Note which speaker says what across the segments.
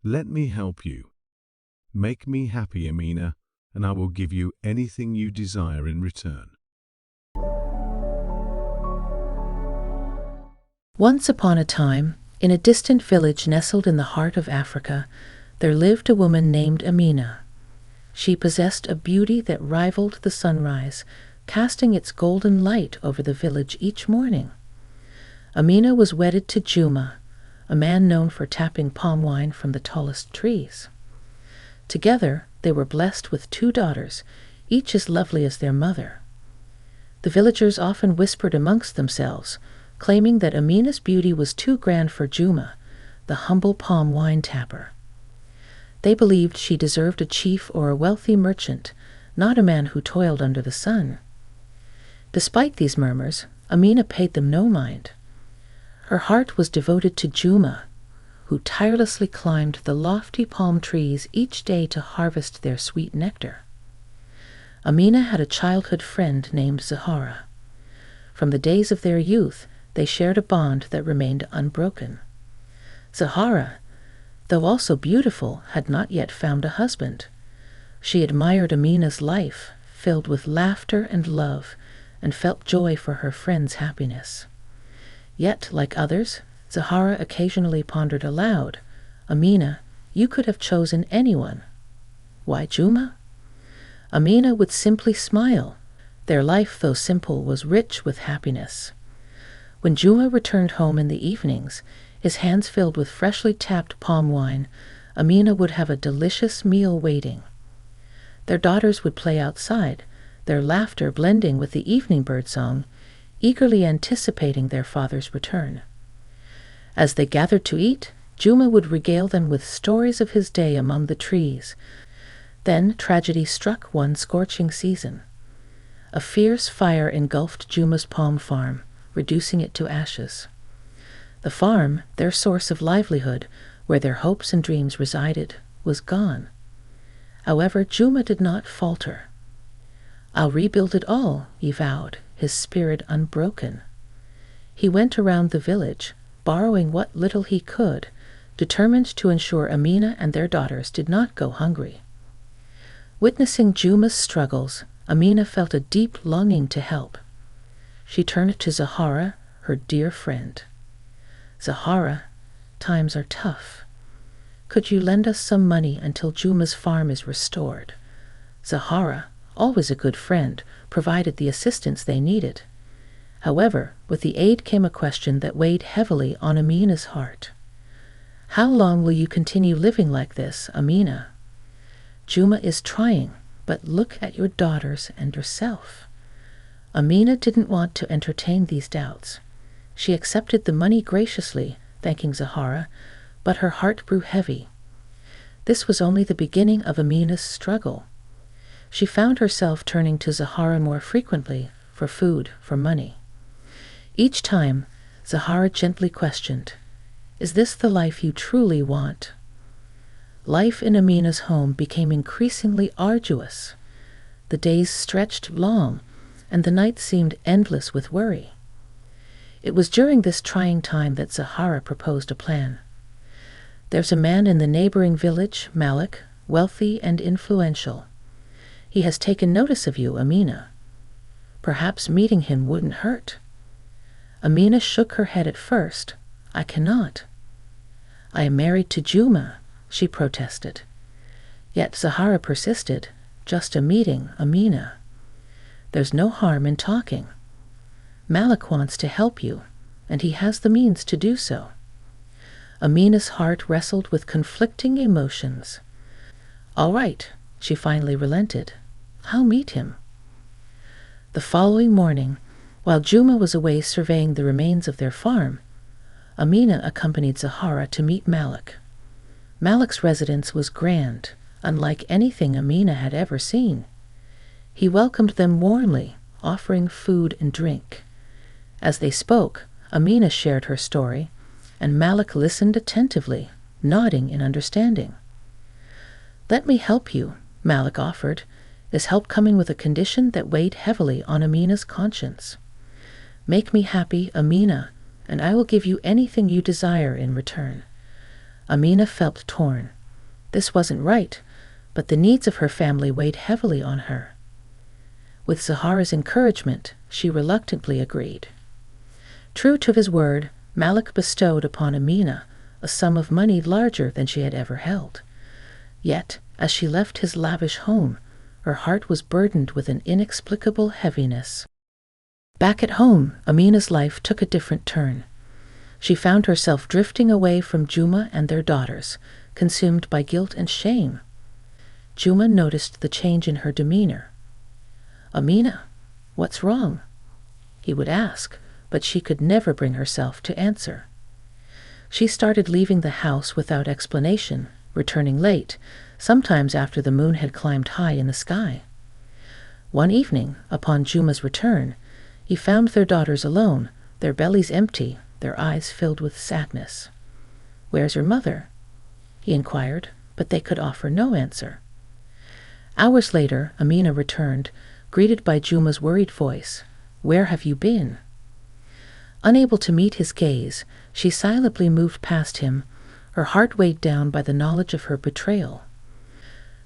Speaker 1: Let me help you. Make me happy, Amina, and I will give you anything you desire in return.
Speaker 2: Once upon a time, in a distant village nestled in the heart of Africa, there lived a woman named Amina. She possessed a beauty that rivaled the sunrise, casting its golden light over the village each morning. Amina was wedded to Juma, a man known for tapping palm wine from the tallest trees. Together, they were blessed with 2 daughters, each as lovely as their mother. The villagers often whispered amongst themselves, claiming that Amina's beauty was too grand for Juma, the humble palm wine tapper. They believed she deserved a chief or a wealthy merchant, not a man who toiled under the sun. Despite these murmurs, Amina paid them no mind. Her heart was devoted to Juma, who tirelessly climbed the lofty palm trees each day to harvest their sweet nectar. Amina had a childhood friend named Zahara. From the days of their youth, they shared a bond that remained unbroken. Zahara, though also beautiful, had not yet found a husband. She admired Amina's life, filled with laughter and love, and felt joy for her friend's happiness. Yet, like others, Zahara occasionally pondered aloud, "Amina, you could have chosen anyone. Why Juma?" Amina would simply smile. Their life, though simple, was rich with happiness. When Juma returned home in the evenings, his hands filled with freshly tapped palm wine, Amina would have a delicious meal waiting. Their daughters would play outside, their laughter blending with the evening bird song, eagerly anticipating their father's return. As they gathered to eat, Juma would regale them with stories of his day among the trees. Then tragedy struck one scorching season. A fierce fire engulfed Juma's palm farm, reducing it to ashes. The farm, their source of livelihood, where their hopes and dreams resided, was gone. However, Juma did not falter. "I'll rebuild it all," he vowed, his spirit unbroken. He went around the village, borrowing what little he could, determined to ensure Amina and their daughters did not go hungry. Witnessing Juma's struggles, Amina felt a deep longing to help. She turned to Zahara, her dear friend. "Zahara, times are tough. Could you lend us some money until Juma's farm is restored?" Zahara, always a good friend, provided the assistance they needed. However, with the aid came a question that weighed heavily on Amina's heart. "How long will you continue living like this, Amina? Juma is trying, but look at your daughters and yourself." Amina didn't want to entertain these doubts. She accepted the money graciously, thanking Zahara, but her heart grew heavy. This was only the beginning of Amina's struggle. She found herself turning to Zahara more frequently for food, for money. Each time, Zahara gently questioned, "Is this the life you truly want?" Life in Amina's home became increasingly arduous. The days stretched long, and the nights seemed endless with worry. It was during this trying time that Zahara proposed a plan. "There's a man in the neighboring village, Malik, wealthy and influential. He has taken notice of you, Amina. Perhaps meeting him wouldn't hurt." Amina shook her head at first. "I cannot. I am married to Juma," she protested. Yet Zahara persisted. "Just a meeting, Amina. There's no harm in talking. Malik wants to help you, and he has the means to do so." Amina's heart wrestled with conflicting emotions. "All right," she finally relented. "I'll meet him." The following morning, while Juma was away surveying the remains of their farm, Amina accompanied Zahara to meet Malik. Malik's residence was grand, unlike anything Amina had ever seen. He welcomed them warmly, offering food and drink. As they spoke, Amina shared her story, and Malik listened attentively, nodding in understanding. "Let me help you," Malik offered, his help coming with a condition that weighed heavily on Amina's conscience. "Make me happy, Amina, and I will give you anything you desire in return." Amina felt torn. This wasn't right, but the needs of her family weighed heavily on her. With Zahara's encouragement, she reluctantly agreed. True to his word, Malik bestowed upon Amina a sum of money larger than she had ever held. Yet, as she left his lavish home, her heart was burdened with an inexplicable heaviness. Back at home, Amina's life took a different turn. She found herself drifting away from Juma and their daughters, consumed by guilt and shame. Juma noticed the change in her demeanor. "Amina, what's wrong?" he would ask, but she could never bring herself to answer. She started leaving the house without explanation, returning late, sometimes after the moon had climbed high in the sky. One evening, upon Juma's return, he found their daughters alone, their bellies empty, their eyes filled with sadness. "Where's your mother?" he inquired, but they could offer no answer. Hours later, Amina returned, greeted by Juma's worried voice. "Where have you been?" Unable to meet his gaze, she silently moved past him, her heart weighed down by the knowledge of her betrayal.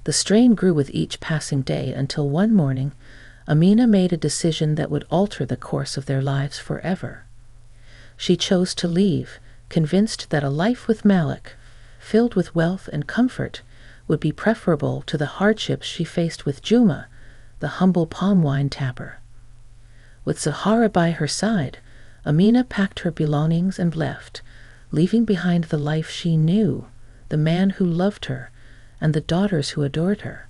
Speaker 2: The strain grew with each passing day until one morning, Amina made a decision that would alter the course of their lives forever. She chose to leave, convinced that a life with Malik, filled with wealth and comfort, would be preferable to the hardships she faced with Juma, the humble palm wine tapper. With Zahara by her side, Amina packed her belongings and left, leaving behind the life she knew, the man who loved her, and the daughters who adored her.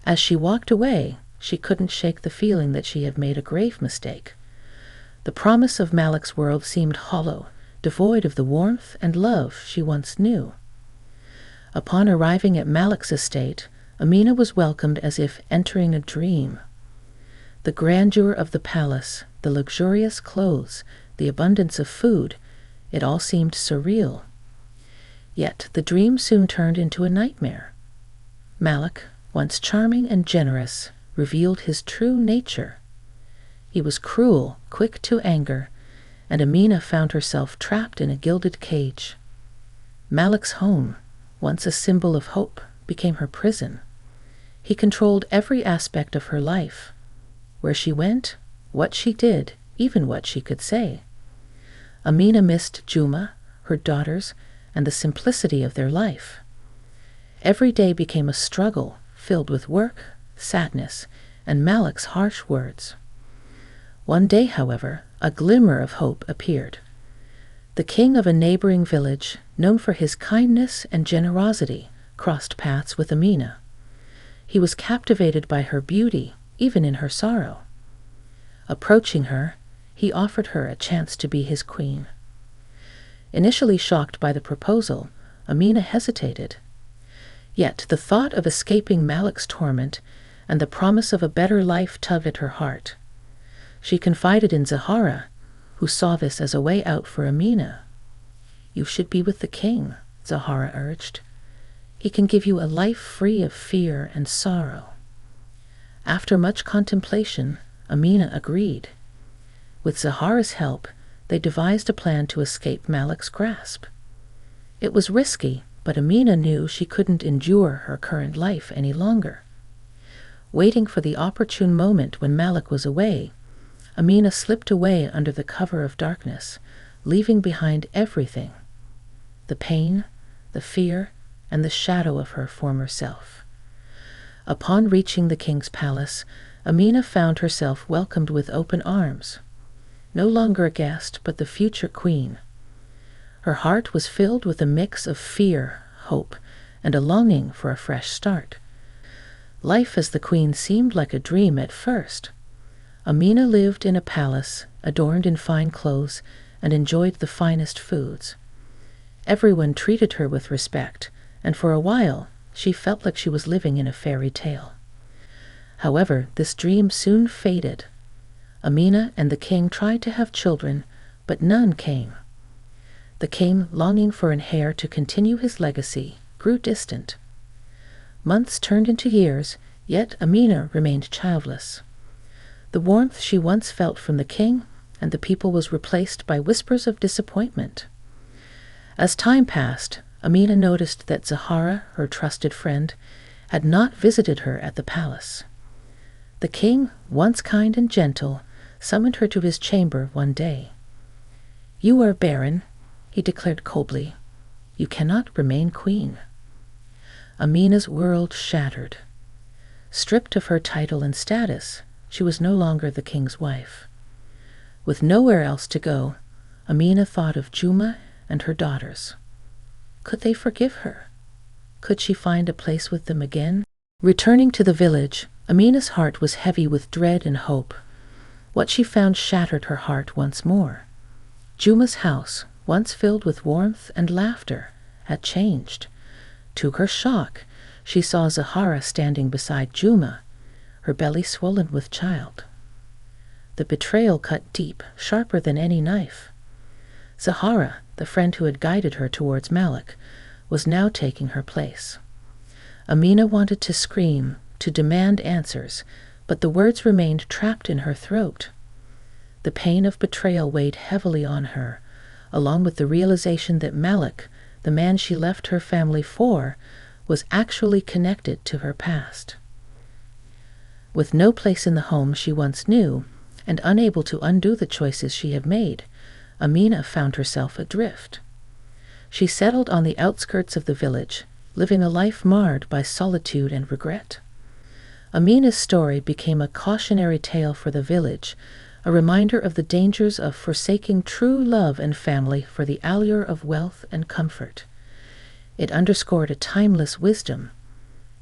Speaker 2: As she walked away, she couldn't shake the feeling that she had made a grave mistake. The promise of Malik's world seemed hollow, devoid of the warmth and love she once knew. Upon arriving at Malik's estate, Amina was welcomed as if entering a dream. The grandeur of the palace, the luxurious clothes, the abundance of food, it all seemed surreal. Yet the dream soon turned into a nightmare. Malik, once charming and generous, revealed his true nature. He was cruel, quick to anger, and Amina found herself trapped in a gilded cage. Malik's home, once a symbol of hope, became her prison. He controlled every aspect of her life. Where she went, what she did, even what she could say. Amina missed Juma, her daughters, and the simplicity of their life. Every day became a struggle, filled with work, sadness, and Malik's harsh words. One day, however, a glimmer of hope appeared. The king of a neighboring village, known for his kindness and generosity, crossed paths with Amina. He was captivated by her beauty, even in her sorrow. Approaching her, he offered her a chance to be his queen. Initially shocked by the proposal, Amina hesitated. Yet the thought of escaping Malik's torment and the promise of a better life tugged at her heart. She confided in Zahara, who saw this as a way out for Amina. "You should be with the king," Zahara urged. "He can give you a life free of fear and sorrow." After much contemplation, Amina agreed. With Zahara's help, they devised a plan to escape Malik's grasp. It was risky, but Amina knew she couldn't endure her current life any longer. Waiting for the opportune moment when Malik was away, Amina slipped away under the cover of darkness, leaving behind everything: the pain, the fear, and the shadow of her former self. Upon reaching the king's palace, Amina found herself welcomed with open arms. No longer a guest, but the future queen. Her heart was filled with a mix of fear, hope, and a longing for a fresh start. Life as the queen seemed like a dream at first. Amina lived in a palace, adorned in fine clothes, and enjoyed the finest foods. Everyone treated her with respect, and for a while she felt like she was living in a fairy tale. However, this dream soon faded. Amina and the king tried to have children, but none came. The king, longing for an heir to continue his legacy, grew distant. Months turned into years, yet Amina remained childless. The warmth she once felt from the king and the people was replaced by whispers of disappointment. As time passed, Amina noticed that Zahara, her trusted friend, had not visited her at the palace. The king, once kind and gentle, summoned her to his chamber one day. "You are barren," he declared coldly. "You cannot remain queen." Amina's world shattered. Stripped of her title and status, she was no longer the king's wife. With nowhere else to go, Amina thought of Juma and her daughters. Could they forgive her? Could she find a place with them again? Returning to the village, Amina's heart was heavy with dread and hope. What she found shattered her heart once more. Juma's house, once filled with warmth and laughter, had changed. To her shock, she saw Zahara standing beside Juma, her belly swollen with child. The betrayal cut deep, sharper than any knife. Zahara, the friend who had guided her towards Malik, was now taking her place. Amina wanted to scream, to demand answers, but the words remained trapped in her throat. The pain of betrayal weighed heavily on her, along with the realization that Malik, the man she left her family for, was actually connected to her past. With no place in the home she once knew, and unable to undo the choices she had made, Amina found herself adrift. She settled on the outskirts of the village, living a life marred by solitude and regret. Amina's story became a cautionary tale for the village, a reminder of the dangers of forsaking true love and family for the allure of wealth and comfort. It underscored a timeless wisdom,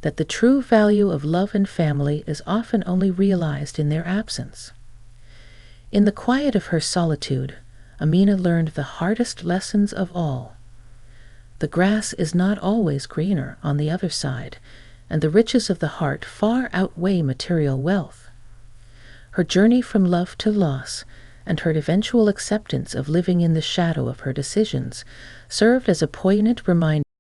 Speaker 2: that the true value of love and family is often only realized in their absence. In the quiet of her solitude, Amina learned the hardest lessons of all. The grass is not always greener on the other side, and the riches of the heart far outweigh material wealth. Her journey from love to loss, and her eventual acceptance of living in the shadow of her decisions, served as a poignant reminder